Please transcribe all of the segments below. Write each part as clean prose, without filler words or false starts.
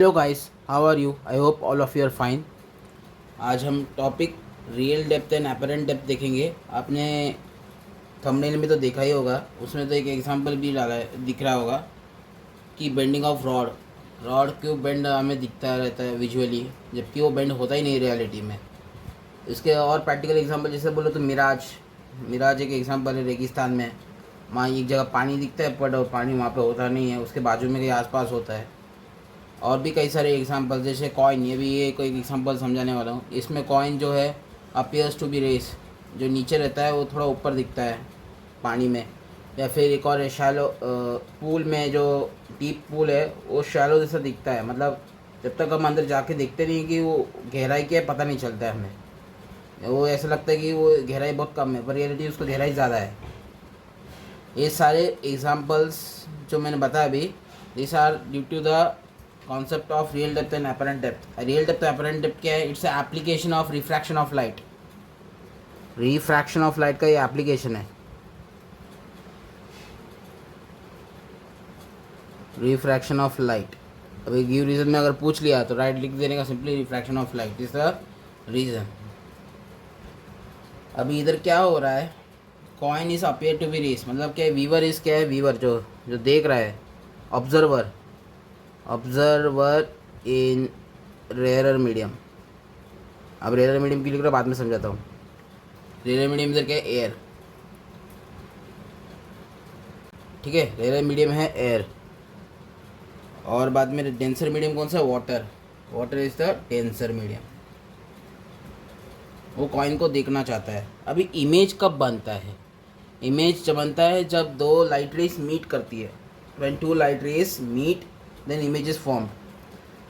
Hello guys, how are you? I hope all of you are fine. आज हम topic real depth and apparent depth देखेंगे। आपने thumbnail में तो देखा ही होगा, उसमें तो एक एग्जांपल भी डाला है, दिख रहा होगा कि बेंडिंग ऑफ रॉड। रॉड क्यों बेंड हमें दिखता रहता है विजुअली, जबकि वो बेंड होता ही नहीं रियलिटी में। इसके और प्रैक्टिकल एग्जांपल जैसे बोलो तो मिराज। मिराज एक एग्जांपल है। रेगिस्तान में वहाँ एक जगह पानी दिखता है, बट पानी वहाँ पे होता नहीं है, उसके बाजू में कहीं आसपास होता है। और भी कई सारे एग्जांपल, जैसे कॉइन, ये कोई एग्जांपल समझाने वाला हूँ। इसमें कॉइन जो है अपीयर्स टू बी रेस, जो नीचे रहता है वो थोड़ा ऊपर दिखता है पानी में। या फिर एक और शैलो पूल में, जो डीप पूल है वो शैलो जैसा दिखता है। मतलब जब तक हम अंदर जाके देखते नहीं कि वो गहराई क्या है, पता नहीं चलता है हमें। वो ऐसा लगता है कि वो गहराई बहुत कम है, पर रियलिटी उसको गहराई ज़्यादा है। ये सारे एग्जांपल्स जो मैंने बताया अभी, this are due to the concept of real depth and apparent depth. Real depth apparent depth क्या है? It's application of refraction of light. Refraction of light का ये एप्लीकेशन है। Refraction of light. अभी गिव रीजन में अगर पूछ लिया तो राइट लिख देने का, simply refraction of light is the reason. अभी इधर क्या हो रहा है? Coin is appear to be rays, मतलब क्या है? वीवर इज क्या है? वीवर जो जो देख रहा है, ऑब्जर्वर। ऑब्जर्वर इन रेयरर मीडियम। अब रेयरर मीडियम की लिख रहा, बाद में समझाता हूँ। रेयरर मीडियम इधर क्या है? एयर। ठीक है, रेयरर मीडियम है एयर। और बाद में डेंसर मीडियम कौन सा? Water. Water is the denser medium. वो कॉइन को देखना चाहता है। अभी इमेज कब बनता है? इमेज जब बनता है जब दो लाइट रेस मीट करती है। When two light rays meet then image is formed.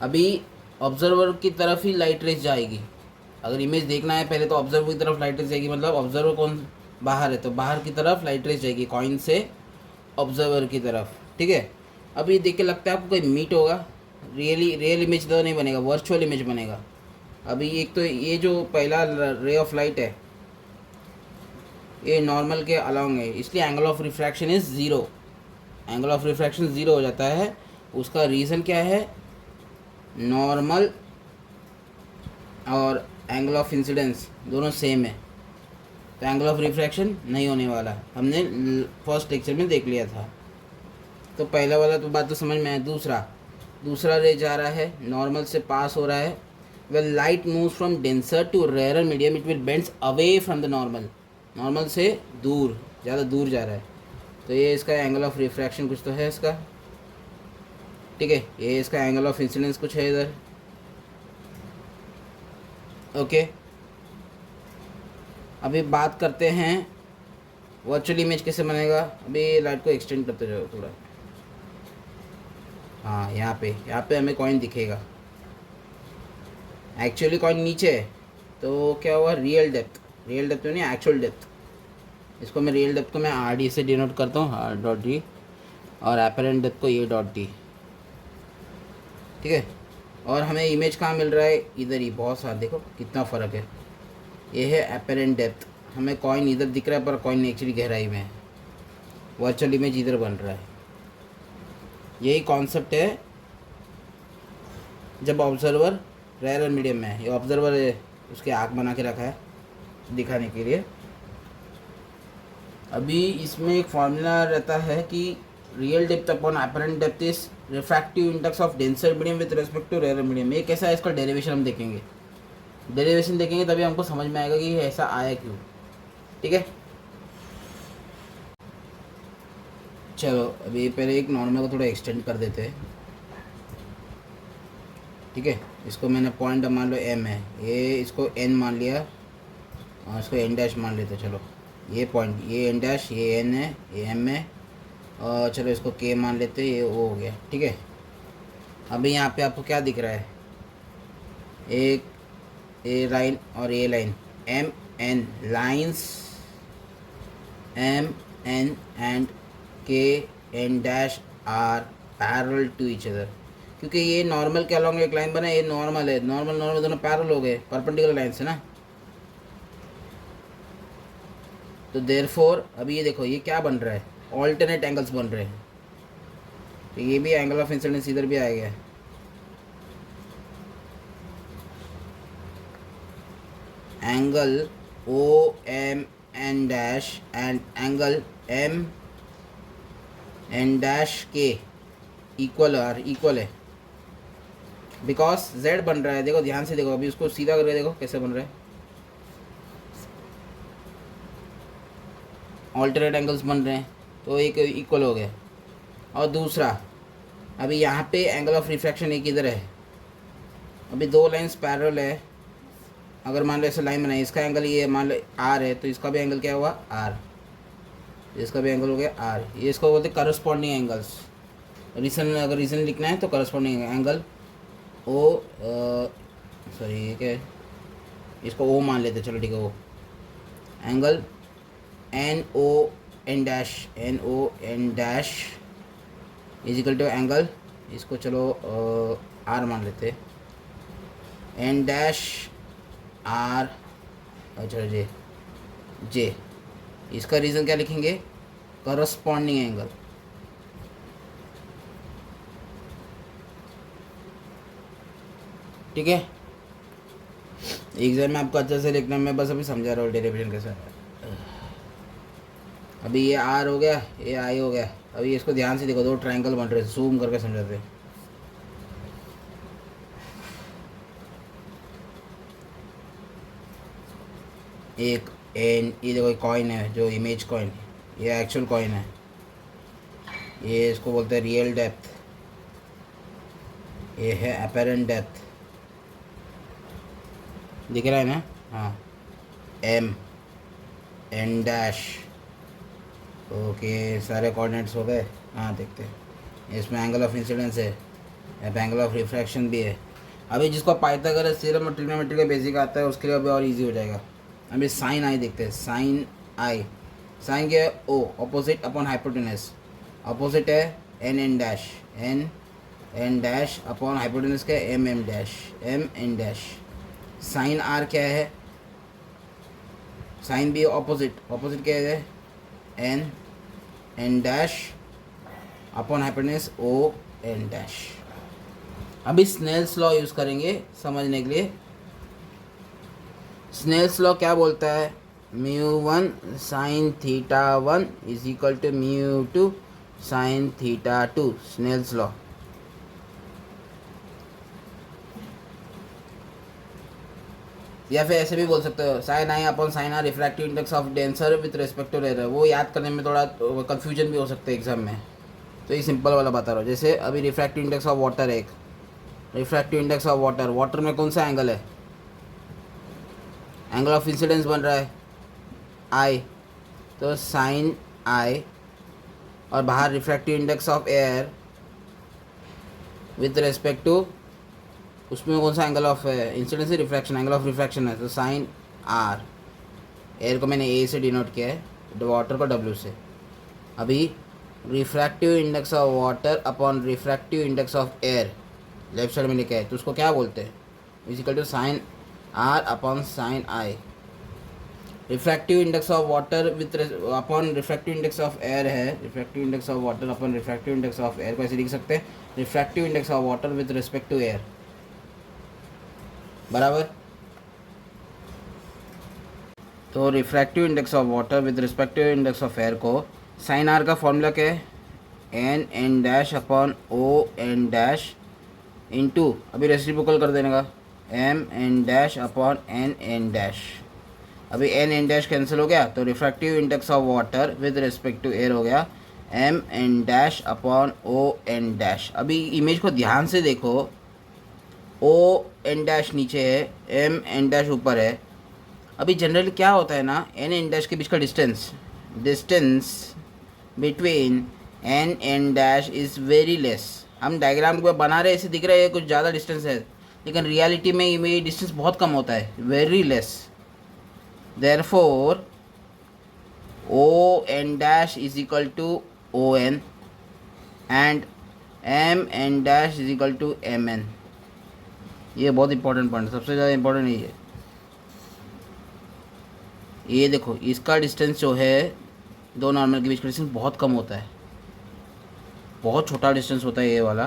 अभी ऑब्जर्वर की तरफ ही लाइट रेस जाएगी। अगर इमेज देखना है पहले तो ऑब्जर्वर की तरफ लाइट रेस जाएगी, मतलब ऑब्जर्वर कौन बाहर है तो बाहर की तरफ लाइट रेस जाएगी कॉइन से ऑब्जर्वर की तरफ। ठीक है, अब ये देख के लगता है आपको कोई मीट होगा। रियल इमेज तो नहीं बनेगा, वर्चुअल इमेज बनेगा। अभी एक तो ये जो पहला रे ऑफ लाइट है ये नॉर्मल के अलॉन्ग है, इसलिए angle of refraction is zero. Angle of refraction zero हो जाता है। उसका रीज़न क्या है? नॉर्मल और एंगल ऑफ इंसिडेंस दोनों सेम है, तो एंगल ऑफ रिफ्रैक्शन नहीं होने वाला। हमने फर्स्ट लेक्चर में देख लिया था। तो पहला वाला तो बात तो समझ में आया। दूसरा रे जा रहा है, नॉर्मल से पास हो रहा है। Well light moves from denser to rarer medium, it will bends away from the normal. Normal से दूर, ज़्यादा दूर जा रहा है, तो ये इसका एंगल ऑफ रिफ्रैक्शन कुछ तो है इसका। ठीक है, ये इसका एंगल ऑफ इंसिडेंस कुछ है इधर। ओके, अभी बात करते हैं वर्चुअल इमेज कैसे बनेगा। अभी लाइट को एक्सटेंड करते जाओ थोड़ा। हाँ, यहाँ पे हमें कॉइन दिखेगा। एक्चुअली कॉइन नीचे है, तो क्या हुआ? रियल डेप्थ तो नहीं, एक्चुअल डेप्थ। इसको मैं रियल डेप्थ को मैं आर डी से डिनोट करता हूँ, आर डॉट डी, और अपरेंट डेप्थ को ये डॉट डी। ठीक है, और हमें इमेज कहाँ मिल रहा है? इधर ही। बहुत सारा देखो कितना फ़र्क है। ये है अपरेंट डेप्थ। हमें कॉइन इधर दिख रहा है, पर कॉइन एक्चुअली गहराई में है। वर्चुअल इमेज इधर बन रहा है। यही कॉन्सेप्ट है जब ऑब्जर्वर रेयर मीडियम में है। ये ऑब्जर्वर है, उसके आँख बना के रखा है दिखाने के लिए। अभी इसमें एक फार्मूला रहता है कि real depth upon apparent depth is refractive index of denser medium with respect to rare medium. ये कैसा है? इसका डेरिवेशन हम देखेंगे। डेरिवेशन देखेंगे तभी हमको समझ में आएगा कि ये ऐसा आया क्यों। ठीक है, चलो अभी पहले एक नॉर्मल को थोड़ा एक्सटेंड कर देते हैं। ठीक है, इसको मैंने पॉइंट मान लो एम है, ये इसको एन मान लिया और इसको एन डैश मान लेते। चलो ये पॉइंट, ये एन डैश, ये एन है, ये एम है, और चलो इसको के मान लेते, ये ओ हो गया। ठीक है, अभी यहाँ पे आपको क्या दिख रहा है? एक ए लाइन और A line, M N lines, M N and K N dash are parallel to each other. क्योंकि ये नॉर्मल के अलॉन्ग एक लाइन बना है, ये नॉर्मल है, नॉर्मल दोनों पैरेलल हो गए, परपेंडिकुलर लाइन से ना। तो देयरफॉर अभी ये देखो ये क्या बन रहा है? ऑल्टरनेट एंगल्स बन रहे हैं। तो ये भी एंगल ऑफ इंसिडेंस इधर भी आ गया है। Angle O M N dash and angle M N dash के इक्वल है, बिकॉज z बन रहा है। देखो ध्यान से देखो, अभी उसको सीधा करके देखो कैसे बन रहा है, ऑल्टरनेट एंगल्स बन रहे हैं, तो एक इक्वल हो गया। और दूसरा, अभी यहाँ पे एंगल ऑफ रिफ्रैक्शन एक इधर है, अभी दो लाइन्स पैरेलल है। अगर मान लो ऐसे लाइन बनाई, इसका एंगल ये मान लो r है, तो इसका भी एंगल क्या हुआ r, इसका भी एंगल हो गया r। ये इसको बोलते हैं करस्पॉन्डिंग एंगल्स। रीजन, अगर रीजन लिखना है तो करस्पॉन्डिंग एंगल ओ, सॉरी ये क्या है, इसको ओ मान लेते, चलो ठीक है। O angle N O N dash is equal to angle, इसको चलो आर मान लेते, एन डैश आर, अच्छा जे, इसका रीज़न क्या लिखेंगे, करस्पॉन्डिंग एंगल। ठीक है, एग्जाम में आपको अच्छे से लिखना, मैं बस अभी समझा रहा हूँ डेरिवेशन कैसा है। अभी ये आर हो गया, ये आई हो गया। अभी इसको ध्यान से देखो, दो ट्रायंगल बन रहे हैं, जूम करके समझाते हैं। एक एन, ये देखो कॉइन है, जो इमेज कॉइन, ये एक्चुअल कॉइन है, ये इसको बोलते हैं रियल डेप्थ, ये है अपेरेंट डेप्थ, दिख रहा है ना, हाँ, एम एन डैश, ओके सारे कोऑर्डिनेट्स हो गए। हाँ देखते हैं, इसमें एंगल ऑफ इंसिडेंस है, एंगल ऑफ रिफ्रैक्शन भी है। अभी जिसको पाइथागोरस थ्योरम और ट्रिग्नोमेट्री का बेसिक आता है, उसके लिए अभी और इजी हो जाएगा। अभी साइन आई देखते हैं, साइन आई, साइन क्या है, O, opposite upon hypotenuse, opposite है एन डैश अपॉन हाइपोटेनस का M N dash. Sine R क्या है, साइन भी ऑपोजिट क्या है, N dash upon hypotenuse O N dash. अभी स्नेल्स लॉ यूज़ करेंगे समझने के लिए। स्नेल्स लॉ क्या बोलता है, μ1 sin θ1 is equal to μ2 sin θ2, Snell's law. या फिर ऐसे भी बोल सकते हो, sine i upon sine r refractive index of denser with respect to rarer. वो याद करने में थोड़ा कन्फ्यूजन भी हो सकता है एग्जाम में, तो ये सिंपल वाला बता रहा हूँ। जैसे अभी रिफ्रैक्टिव इंडेक्स ऑफ वाटर है, एक रिफ्रैक्टिव इंडेक्स ऑफ वाटर में कौन सा एंगल है, एंगल ऑफ इंसिडेंस बन रहा है आई, तो साइन आई, और बाहर refractive index of air with respect to, उसमें कौन सा एंगल ऑफ इंसिडेंस है, रिफ्रैक्शन, एंगल ऑफ रिफ्रैक्शन है, तो साइन आर। एयर को मैंने ए से डिनोट किया है, वाटर को डब्ल्यू से। अभी refractive index of water upon refractive index of air left side में लिखा है, तो उसको क्या बोलते हैं, equal to sine r upon sine i. Refractive index of water with upon refractive index of air है, refractive index of water upon refractive index of air को ऐसे लिख सकते हैं, refractive index of water with respect to air बराबर। तो refractive index of water with respective index of air को sine R का फॉर्मूला क्या है, N dash upon O N dash into, अभी रेसिप्रोकल कर देने का, M N dash upon N dash. अभी एन डैश कैंसिल हो गया, तो refractive index of water with respect to air हो गया M N dash upon O N dash. अभी इमेज को ध्यान से देखो, ओ एन डैश नीचे है, एम एन डैश ऊपर है। अभी जनरली क्या होता है ना, एन डैश के बीच का distance between N dash is very less. हम डायग्राम को बना रहे ऐसे दिख रहा है कुछ ज़्यादा डिस्टेंस है, लेकिन रियलिटी में ये डिस्टेंस बहुत कम होता है, very less. Therefore O N dash is equal to O N and M N dash is equal to M N. ये बहुत इंपॉर्टेंट पॉइंट, सबसे ज़्यादा इंपॉर्टेंट यही है। ये देखो, इसका डिस्टेंस जो है दो नॉर्मल के बीच का डिस्टेंस बहुत कम होता है, बहुत छोटा डिस्टेंस होता है ये वाला।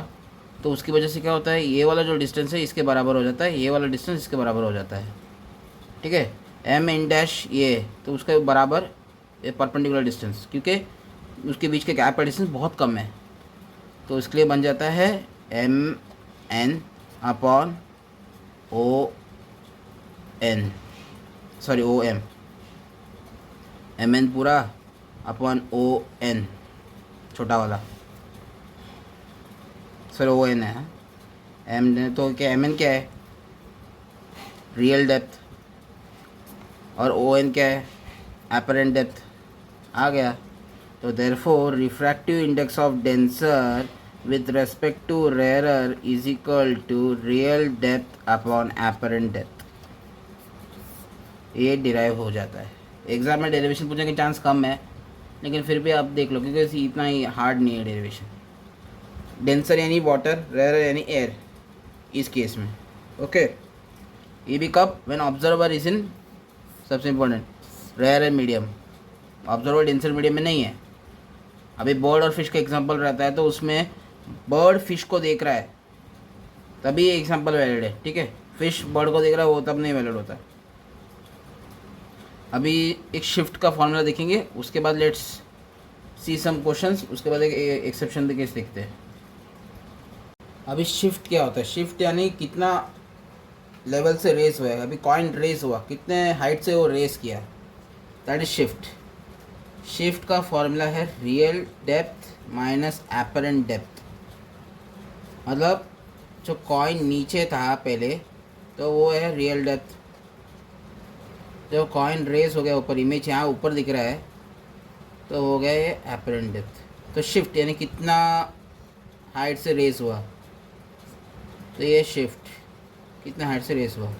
तो उसकी वजह से क्या होता है, ये वाला जो डिस्टेंस है इसके बराबर हो जाता है, ये वाला डिस्टेंस इसके बराबर हो जाता है। ठीक है, एम इन डैश ये, तो उसके बराबर परपेंडिकुलर डिस्टेंस, क्योंकि उसके बीच के गैप का डिस्टेंस बहुत कम है, तो इसके लिए बन जाता है M N upon O N, sorry O M, M N पूरा अपॉन ओ एन छोटा वाला, सर ओ एन है, एम तो क्या एम एन क्या है, रियल डेप्थ, और ओ एन क्या है, अपरेंट डेप्थ। आ गया। तो therefore refractive index of denser with respect to rarer is equal to real depth upon apparent depth. ये डिराइव हो जाता है। एग्जाम में डेरिवेशन पूछने के चांस कम है, लेकिन फिर भी आप देख लो, क्योंकि इतना ही हार्ड नहीं है डेरिवेशन। डेंसर यानी वाटर, रेयरर यानी एयर इस केस में। ओके, ये भी कब, व्हेन ऑब्जर्वर इज इन, सबसे important rare medium, observer denser medium में नहीं है। अभी बर्ड और फिश का एग्जांपल रहता है, तो उसमें बर्ड फिश को देख रहा है तभी एग्जांपल वैलिड है, ठीक है। फिश बर्ड को देख रहा है वो तब नहीं वैलिड होता। अभी एक शिफ्ट का फॉर्मूला देखेंगे, उसके बाद लेट्स सी सम क्वेश्चंस, उसके बाद एक एक्सेप्शन केस देखते हैं। अभी शिफ्ट क्या होता है, शिफ्ट यानी कितना लेवल से रेस हुआ है। अभी कॉइन रेस हुआ, कितने हाइट से वो रेस किया, दैट इज शिफ्ट। शिफ्ट का फॉर्मूला है real depth minus apparent depth. मतलब जो कॉइन नीचे था पहले, तो वो है रियल डेप्थ। जो कॉइन रेस हो गया ऊपर, इमेज यहाँ ऊपर दिख रहा है, तो हो गया ये एपरेंट डेप्थ। तो शिफ्ट यानी कितना हाइट से रेस हुआ, तो ये शिफ्ट कितना हाइट से रेस हुआ,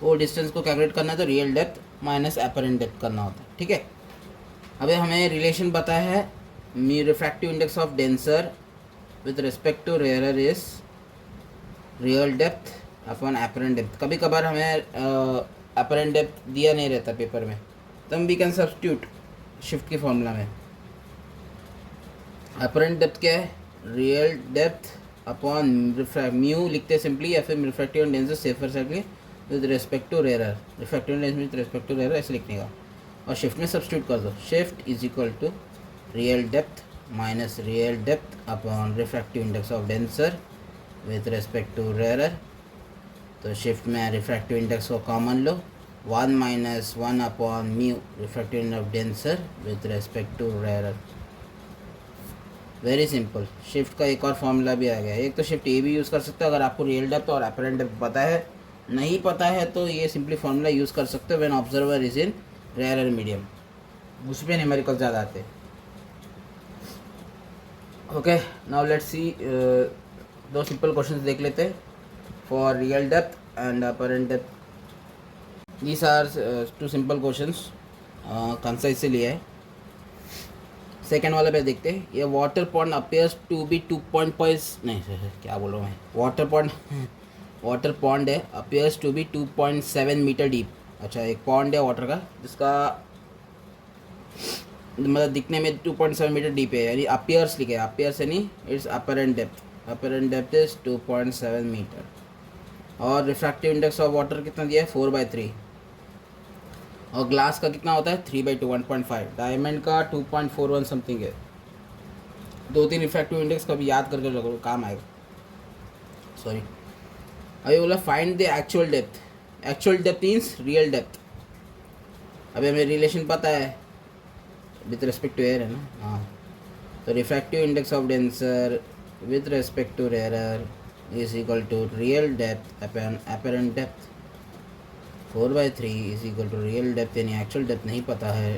वो डिस्टेंस को कैलकुलेट करना है, तो real depth minus apparent depth करना होता है, ठीक है। अभी हमें रिलेशन पता है, refractive index of denser with respect to rarer is real depth upon apparent depth. कभी कभार हमें एपरेंट डेप्थ दिया नहीं रहता पेपर में, तो हम वी कैन सब्स्टिट्यूट शिफ्ट के फॉर्मूला में। एपरेंट डेप्थ क्या है, रियल डेप्थ अपॉन म्यू लिखते हैं सिंपली, या फिर refractive index safer sidely with respect to rarer, refractive index with respect to rarer ऐसे लिखने का, और शिफ्ट में सब्स्टिट्यूट कर दो। Shift is equal to real depth minus real depth upon refractive index of denser with respect to rarer. तो shift में refractive index को कॉमन लो, 1 minus 1 upon mu refractive index of denser with respect to rarer. Very simple. Shift का एक और formula भी आ गया। एक तो शिफ्ट ए भी यूज़ कर सकते हो अगर आपको रियल डेप्थ और अपरेंट डेप्थ पता है, नहीं पता है तो ये सिंपली फॉर्मूला यूज़ कर सकते हो when observer is in rarer medium, उस पर न्यूमेरिकल ज़्यादा आते हैं। ओके, नाउ लेट्स सी, दो सिंपल क्वेश्चंस देख लेते हैं for real depth and apparent depth. These are two simple questions, concise से लिया है। सेकेंड वाला पे देखते हैं। ये water pond appears to be 2.5 नहीं सर क्या बोल रहा हूँ मैं, वाटर पॉन्ड है, appears to be 2.7 metre deep. अच्छा, एक पॉन्ड है वाटर का जिसका मतलब दिखने में 2.7 मीटर डीप है, यानी अपियर्स लिखे, अपियर्स यानी it's apparent depth is 2.7 metre. और रिफ्रैक्टिव इंडेक्स ऑफ वाटर कितना दिया है, 4/3। और ग्लास का कितना होता है, 3/2 1.5। डायमंड का 2.41 समथिंग है। 2-3 रिफ्रैक्टिव इंडेक्स कभी याद करके रखो, काम आएगा। सॉरी, अभी बोला find the actual depth. Actual depth means real depth. अभी हमें रिलेशन पता है विथ रिस्पेक्ट टू एयर है ना, हाँ। तो refractive index of denser with respect to rarer is equal to real depth upon apparent depth. 4/3 is equal to real depth यानी actual depth नहीं पता है,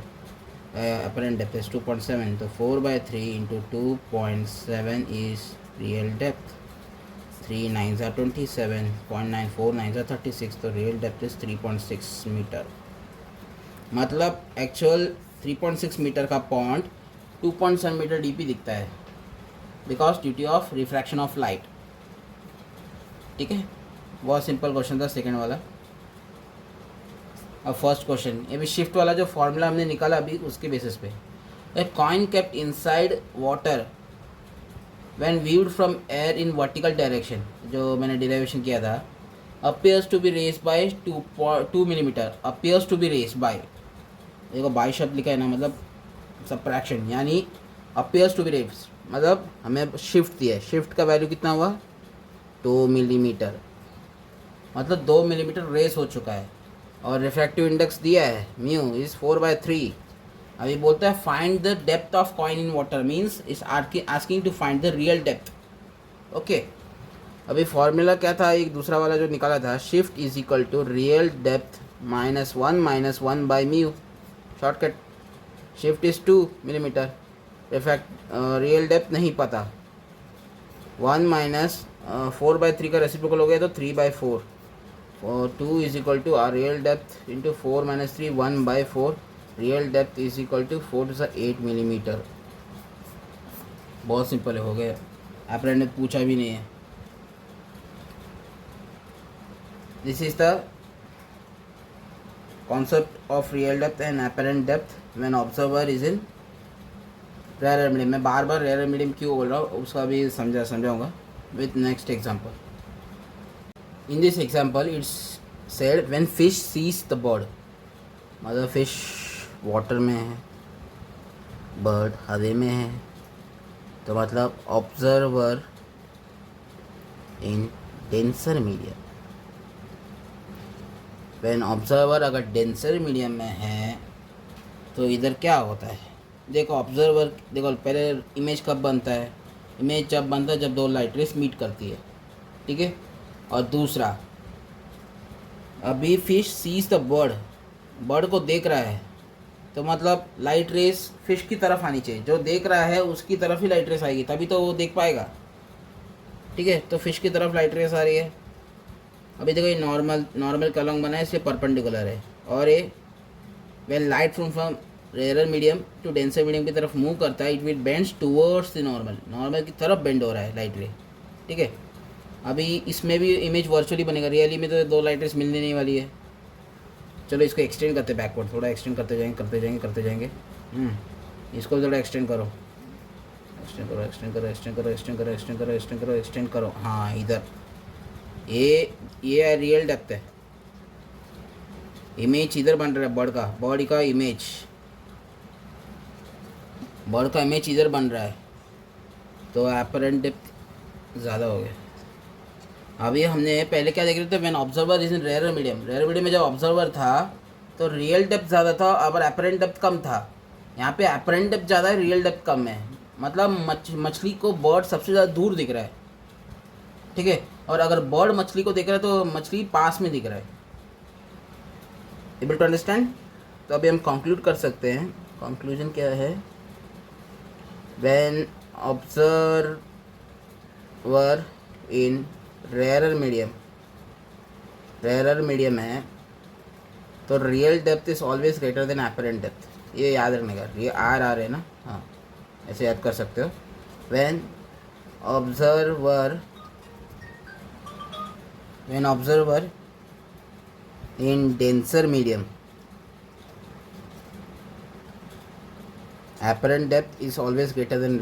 अपरेंट डेप्थ इज 2.7, तो 4/3 into 2.7 is real depth. 3 9s are 27, 0.94 9s are 36, तो real depth is 3.6 metre. मतलब actual 3.6 metre का pond 2.7 metre deep दिखता है, because duty of refraction of light. ठीक है, बहुत सिंपल क्वेश्चन था सेकेंड वाला। अब फर्स्ट क्वेश्चन, ये भी शिफ्ट वाला जो फॉर्मूला हमने निकाला अभी उसके बेसिस पे। A coin kept inside water when viewed from air in vertical direction, जो मैंने डिराइवेशन किया था। appears to be raised by 2 millimetre, appears to be raised by, देखो बाई शब्द लिखा है ना, मतलब सब्ट्रैक्शन, यानी appears to be raised मतलब हमें शिफ्ट दिया है, शिफ्ट का वैल्यू कितना हुआ 2 मिलीमीटर, मतलब 2 मिलीमीटर रेस हो चुका है। और रिफ्रैक्टिव इंडेक्स दिया है म्यू इज़ 4/3। अभी बोलता है find the depth of coin in water, means is asking to find the real depth. Okay, अभी फॉर्मूला क्या था, एक दूसरा वाला जो निकाला था, shift is equal to real depth -1 by mu, shortcut. Shift is 2 millimetre, real depth नहीं पता, 1 माइनस 4/3 का रेसिप्रोकल हो गया तो 3/4, और 2 is equal to R real depth into 4 minus 3, 1/4, real depth is equal to 4 to 8 millimetre. बहुत simple हो गया, आपने ने पूछा भी नहीं है। This is the concept of real depth and apparent depth when observer is in rare medium. मैं बार बार रेयर मीडियम क्यों बोल रहा हूँ उसका भी समझाऊंगा with next example. In this example it's said when fish sees the bird, मतलब फिश वाटर में है, बर्ड हवे में है, तो मतलब observer in denser medium. When observer अगर डेंसर मीडियम में है तो इधर क्या होता है, देखो ऑब्जर्वर, देखो पहले इमेज कब बनता है, इमेज जब बनता है जब दो लाइट रेस मीट करती है, ठीक है। और दूसरा, अभी fish sees the bird, bird को देख रहा है, तो मतलब लाइट रेस फिश की तरफ आनी चाहिए, जो देख रहा है उसकी तरफ ही लाइट रेस आएगी, तभी तो वो देख पाएगा, ठीक है। तो फिश की तरफ लाइट रेस आ रही है। अभी देखो ये नॉर्मल कलंग बना है, इसलिए परपेंडिकुलर है, और ये when light from rare medium to denser medium की तरफ मूव करता है, it will bends towards the normal की तरफ बेंड हो रहा है लाइट रे, ठीक है। अभी इसमें भी इमेज वर्चुअली बनेगा, रियली में तो दो लाइट रेस मिलने नहीं वाली है। चलो इसको एक्सटेंड करते हैं बैकवर्ड, थोड़ा एक्सटेंड करते जाएंगे। इसको थोड़ा एक्सटेंड करो, एक्सटेंड करो। हाँ, इधर ये रियल डेप्थ है, इमेज इधर बन रहा है, बर्ड का इमेज इधर बन रहा है, तो अपरेंट डेप्थ ज़्यादा हो गया। अभी हमने पहले क्या देख रहे थे, when observer is in rare medium में जब ऑब्जर्वर था तो रियल डेप्थ ज़्यादा था और अपरेंट डेप्थ कम था। यहाँ पे अपरेंट डेप्थ ज़्यादा है, रियल डेप्थ कम है, मतलब मछली को बर्ड सबसे ज़्यादा दूर दिख रहा है, ठीक है। और अगर बर्ड मछली को देख रहा है तो मछली पास में दिख रहा है। Able to understand? तो अभी हम कंक्लूड कर सकते हैं। कंक्लूजन क्या है, when observer in rare medium है तो real depth is always greater than apparent depth. ये याद रखने का, ये आर है ना, हाँ ऐसे याद कर सकते हो। When observer in denser medium apparent depth is always greater than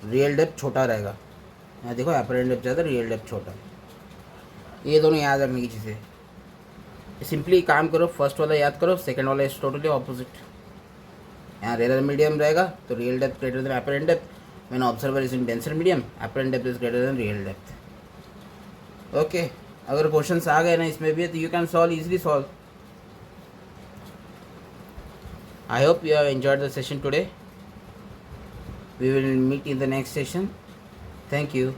real depth छोटा रहेगा। यहाँ देखो अपरेंट डेप्थ ज़्यादा, रियल डेप्थ छोटा, ये दोनों याद रखने की चीज़ें। सिंपली काम करो, फर्स्ट वाला याद करो, सेकंड वाला इज टोटली ऑपोजिट। यहाँ रेयर मीडियम रहेगा तो real depth greater than apparent depth, when observer is in denser medium apparent depth is greater than real depth. Okay, अगर क्वेश्चंस आ गए ना इसमें भी तो you can easily solve. I hope you have enjoyed the session today. We will meet in the next session. Thank you.